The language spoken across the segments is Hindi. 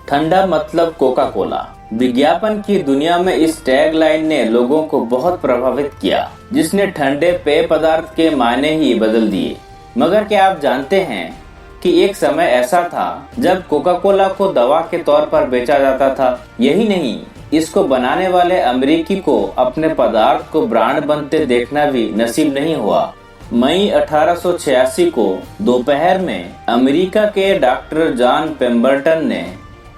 ठंडा मतलब कोका कोला। विज्ञापन की दुनिया में इस टैगलाइन ने लोगों को बहुत प्रभावित किया, जिसने ठंडे पेय पदार्थ के मायने ही बदल दिए। मगर क्या आप जानते हैं कि एक समय ऐसा था जब कोका कोला को दवा के तौर पर बेचा जाता था। यही नहीं, इसको बनाने वाले अमेरिकी को अपने पदार्थ को ब्रांड बनते देखना भी नसीब नहीं हुआ। मई 1886 को दोपहर में अमेरिका के डॉक्टर जॉन पेम्बरटन ने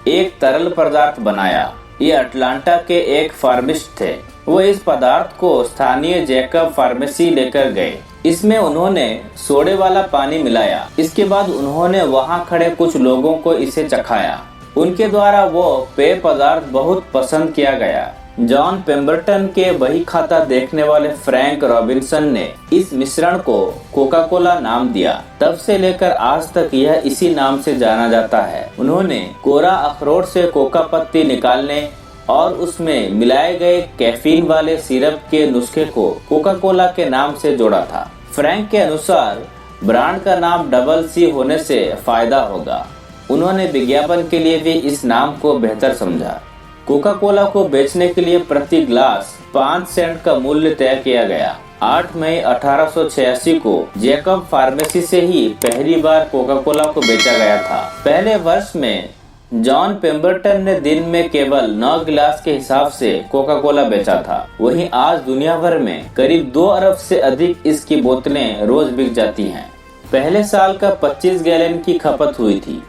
एक तरल पदार्थ बनाया। ये अटलांटा के एक फार्मिस्ट थे। वो इस पदार्थ को स्थानीय जैकब फार्मेसी लेकर गए। इसमें उन्होंने सोडे वाला पानी मिलाया। इसके बाद उन्होंने वहां खड़े कुछ लोगों को इसे चखाया। उनके द्वारा वो पेय पदार्थ बहुत पसंद किया गया। जॉन पेम्बरटन के बही खाता देखने वाले फ्रैंक रॉबिन्सन ने इस मिश्रण को कोका कोला नाम दिया। तब से लेकर आज तक यह इसी नाम से जाना जाता है। उन्होंने कोरा अखरोट से कोका पत्ती निकालने और उसमें मिलाए गए कैफीन वाले सिरप के नुस्खे को कोका कोला के नाम से जोड़ा था। फ्रैंक के अनुसार ब्रांड का नाम डबल सी होने से फायदा होगा। उन्होंने विज्ञापन के लिए भी इस नाम को बेहतर समझा। कोका कोला को बेचने के लिए प्रति ग्लास 5 सेंट का मूल्य तय किया गया। 8 मई 1886 को जैकब फार्मेसी से ही पहली बार कोका कोला को बेचा गया था। पहले वर्ष में जॉन पेम्बरटन ने दिन में केवल 9 गिलास के हिसाब से कोका कोला बेचा था। वहीं आज दुनिया भर में करीब 2 अरब से अधिक इसकी बोतलें रोज बिक जाती हैं। पहले साल का 25 गैलन की खपत हुई थी।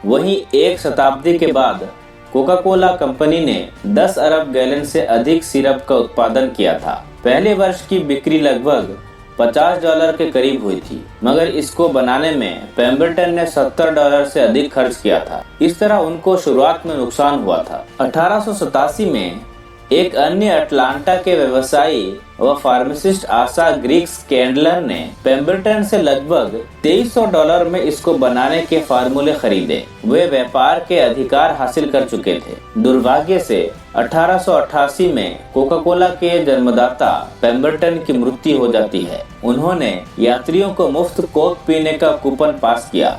वहीं एक शताब्दी के बाद कोका कोला कंपनी ने 10 अरब गैलन से अधिक सिरप का उत्पादन किया था। पहले वर्ष की बिक्री लगभग $50 के करीब हुई थी, मगर इसको बनाने में पेम्बरटन ने $70 से अधिक खर्च किया था। इस तरह उनको शुरुआत में नुकसान हुआ था। 1887 में एक अन्य अटलांटा के व्यवसायी व फार्मासिस्ट आशा ग्रीक्स कैंडलर ने पेम्बरटन से लगभग $2300 में इसको बनाने के फार्मूले खरीदे। वे व्यापार के अधिकार हासिल कर चुके थे। दुर्भाग्य से 1888 में कोका कोला के जन्मदाता पेम्बरटन की मृत्यु हो जाती है। उन्होंने यात्रियों को मुफ्त कोक पीने का कूपन पास किया।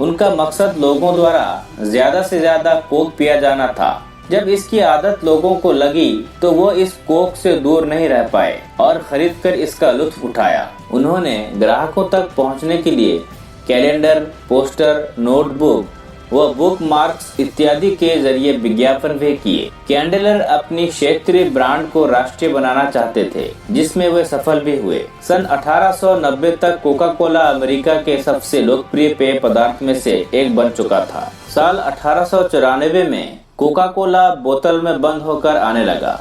उनका मकसद लोगों द्वारा ज्यादा से ज्यादा कोक पिया जाना था। जब इसकी आदत लोगों को लगी तो वो इस कोक से दूर नहीं रह पाए और खरीदकर इसका लुत्फ उठाया। उन्होंने ग्राहकों तक पहुंचने के लिए कैलेंडर, पोस्टर, नोटबुक व बुक मार्क्स इत्यादि के जरिए विज्ञापन भी किए। कैंडलर अपनी क्षेत्रीय ब्रांड को राष्ट्रीय बनाना चाहते थे, जिसमें वे सफल भी हुए। सन 1890 तक कोका कोला अमेरिका के सबसे लोकप्रिय पेय पदार्थ में से एक बन चुका था। साल 1894 में कोका कोला बोतल में बंद होकर आने लगा।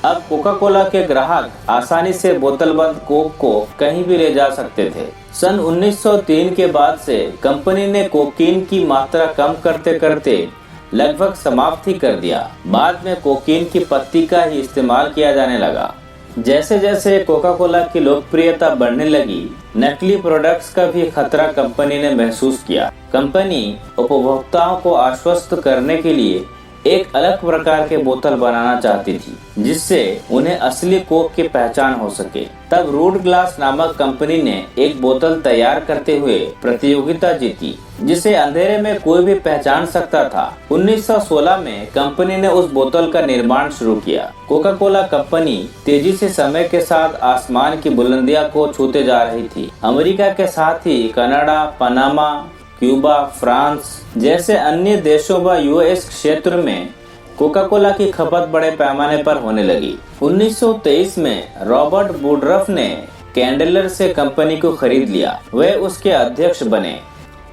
अब कोका कोला के ग्राहक आसानी से बोतल बंद कोक को कहीं भी ले जा सकते थे। सन 1903 के बाद से कंपनी ने कोकीन की मात्रा कम करते करते लगभग समाप्त ही कर दिया। बाद में कोकीन की पत्ती का ही इस्तेमाल किया जाने लगा। जैसे जैसे कोका कोला की लोकप्रियता बढ़ने लगी, नकली प्रोडक्ट्स का भी खतरा कंपनी ने महसूस किया। कंपनी उपभोक्ताओं को आश्वस्त करने के लिए एक अलग प्रकार के बोतल बनाना चाहती थी, जिससे उन्हें असली कोक की पहचान हो सके। तब रूड ग्लास नामक कंपनी ने एक बोतल तैयार करते हुए प्रतियोगिता जीती, जिसे अंधेरे में कोई भी पहचान सकता था। 1916 में कंपनी ने उस बोतल का निर्माण शुरू किया। कोका कोला कंपनी तेजी से समय के साथ आसमान की बुलंदियों को छूते जा रही थी। अमेरिका के साथ ही कनाडा, पनामा, क्यूबा, फ्रांस जैसे अन्य देशों व यूएस क्षेत्र में कोका कोला की खपत बड़े पैमाने पर होने लगी। 1923 में रॉबर्ट वुडरफ ने कैंडलर से कंपनी को खरीद लिया। वे उसके अध्यक्ष बने।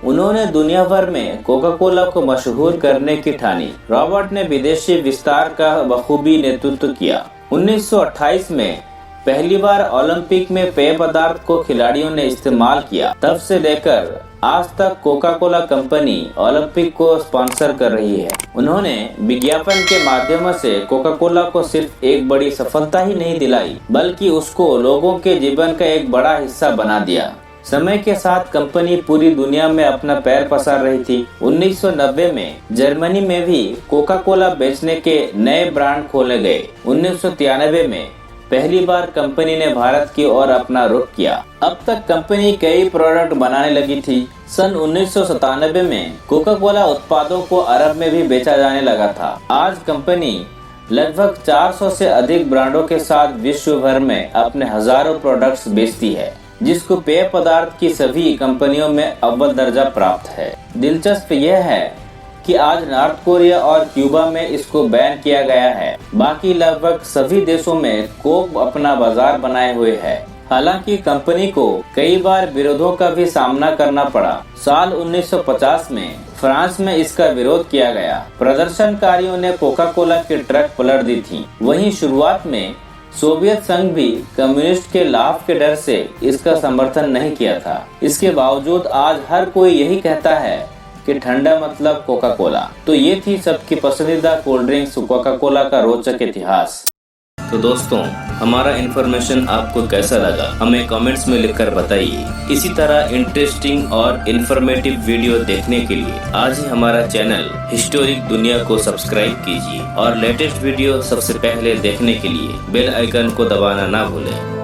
उन्होंने दुनिया भर में कोका कोला को मशहूर करने की ठानी। रॉबर्ट ने विदेशी विस्तार का बखूबी नेतृत्व किया। 1928 में पहली बार ओलंपिक में पेय पदार्थ को खिलाड़ियों ने इस्तेमाल किया। तब से लेकर आज तक कोका कोला कंपनी ओलंपिक को स्पॉन्सर कर रही है। उन्होंने विज्ञापन के माध्यम से कोका कोला को सिर्फ एक बड़ी सफलता ही नहीं दिलाई, बल्कि उसको लोगों के जीवन का एक बड़ा हिस्सा बना दिया। समय के साथ कंपनी पूरी दुनिया में अपना पैर पसार रही थी। 1990 में जर्मनी में भी कोका कोला बेचने के नए ब्रांड खोले गए। 1993 में पहली बार कंपनी ने भारत की ओर अपना रुख किया। अब तक कंपनी कई प्रोडक्ट बनाने लगी थी। सन 1997 में कोका कोला उत्पादों को अरब में भी बेचा जाने लगा था। आज कंपनी लगभग 400 से अधिक ब्रांडों के साथ विश्व भर में अपने हजारों प्रोडक्ट्स बेचती है, जिसको पेय पदार्थ की सभी कंपनियों में अव्वल दर्जा प्राप्त है। दिलचस्प यह है कि आज नॉर्थ कोरिया और क्यूबा में इसको बैन किया गया है। बाकी लगभग सभी देशों में कोक अपना बाजार बनाए हुए है। हालांकि कंपनी को कई बार विरोधों का भी सामना करना पड़ा। साल 1950 में फ्रांस में इसका विरोध किया गया। प्रदर्शनकारियों ने कोका कोला की ट्रक पलट दी थी। वहीं शुरुआत में सोवियत संघ भी कम्युनिस्ट के लाभ के डर से इसका समर्थन नहीं किया था। इसके बावजूद आज हर कोई यही कहता है कि ठंडा मतलब कोका कोला। तो ये थी सबकी पसंदीदा कोल्ड ड्रिंक्स कोका कोला का रोचक इतिहास। तो दोस्तों, हमारा इन्फॉर्मेशन आपको कैसा लगा हमें कमेंट्स में लिखकर बताइए। इसी तरह इंटरेस्टिंग और इन्फॉर्मेटिव वीडियो देखने के लिए आज ही हमारा चैनल हिस्टोरिक दुनिया को सब्सक्राइब कीजिए और लेटेस्ट वीडियो सबसे पहले देखने के लिए बेल आइकन को दबाना ना भूलें।